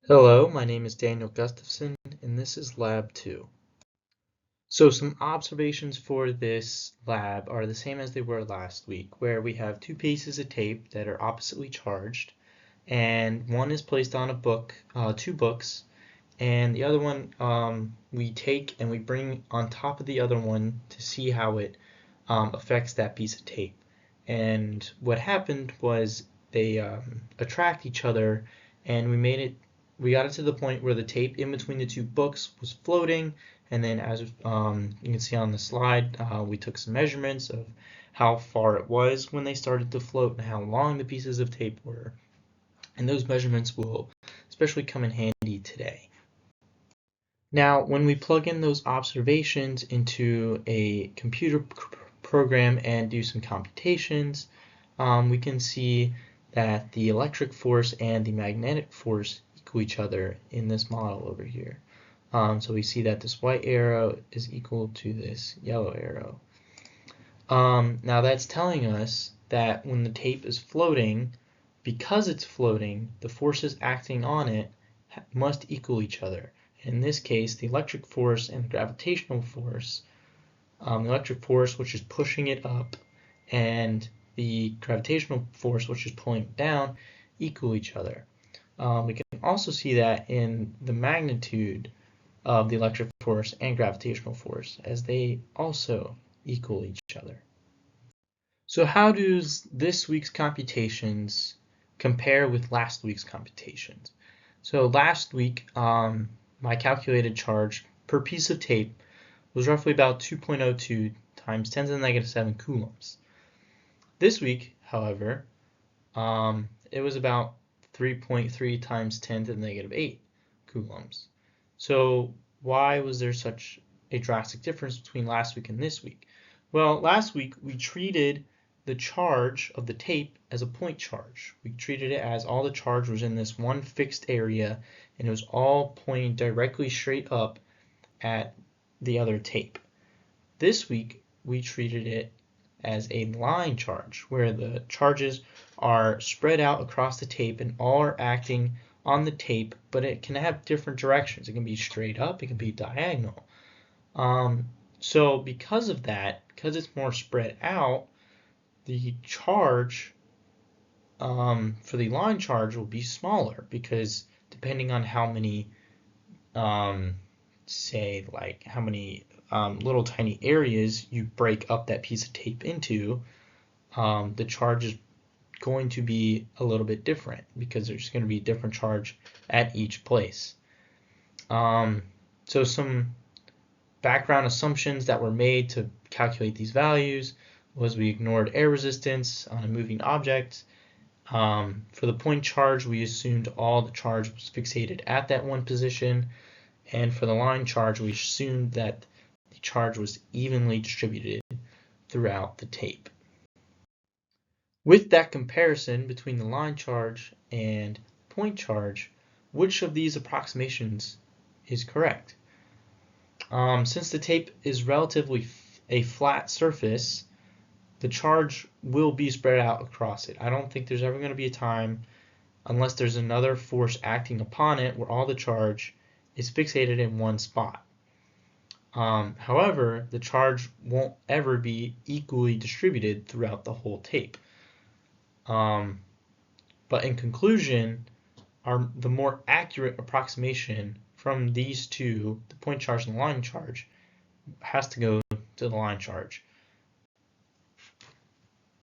Hello, my name is Daniel Gustafson, and this is Lab 2. So some observations for this lab are the same as they were last week, where we have two pieces of tape that are oppositely charged, and one is placed on a book, two books, and the other one we take and we bring on top of the other one to see how it affects that piece of tape. And what happened was they attract each other, and we got it to the point where the tape in between the two books was floating, and then as you can see on the slide, we took some measurements of how far it was when they started to float and how long the pieces of tape were. And those measurements will especially come in handy today. Now, when we plug in those observations into a computer program and do some computations, we can see that the electric force and the magnetic force equal each other in this model over here. So we see that this white arrow is equal to this yellow arrow. Now that's telling us that when the tape is floating, because it's floating, the forces acting on it must equal each other. In this case, the electric force and the gravitational force, the electric force, which is pushing it up, and the gravitational force, which is pulling it down, equal each other. We can also see that in the magnitude of the electric force and gravitational force, as they also equal each other. So how does this week's computations compare with last week's computations? So last week, my calculated charge per piece of tape was roughly about 2.02 times 10 to the negative 7 coulombs. This week, however, it was about 3.3 times 10 to the negative 8 coulombs. So why was there such a drastic difference between last week and this week? Well, last week we treated the charge of the tape as a point charge. We treated it as all the charge was in this one fixed area, and it was all pointing directly straight up at the other tape. This week we treated it as a line charge, where the charges are spread out across the tape and all are acting on the tape, but it can have different directions. It can be straight up, it can be diagonal. So because of that, because it's more spread out, the charge for the line charge will be smaller, because depending on how many say like how many little tiny areas you break up that piece of tape into, the charge is going to be a little bit different, because there's going to be a different charge at each place. So some background assumptions that were made to calculate these values was we ignored air resistance on a moving object. For the point charge, we assumed all the charge was fixated at that one position, and for the line charge, we assumed that the charge was evenly distributed throughout the tape. With that comparison between the line charge and point charge, which of these approximations is correct? Since the tape is relatively a flat surface, the charge will be spread out across it. I don't think there's ever going to be a time, unless there's another force acting upon it, where all the charge is fixated in one spot. However, the charge won't ever be equally distributed throughout the whole tape. But in conclusion, the more accurate approximation from these two, the point charge and the line charge, has to go to the line charge.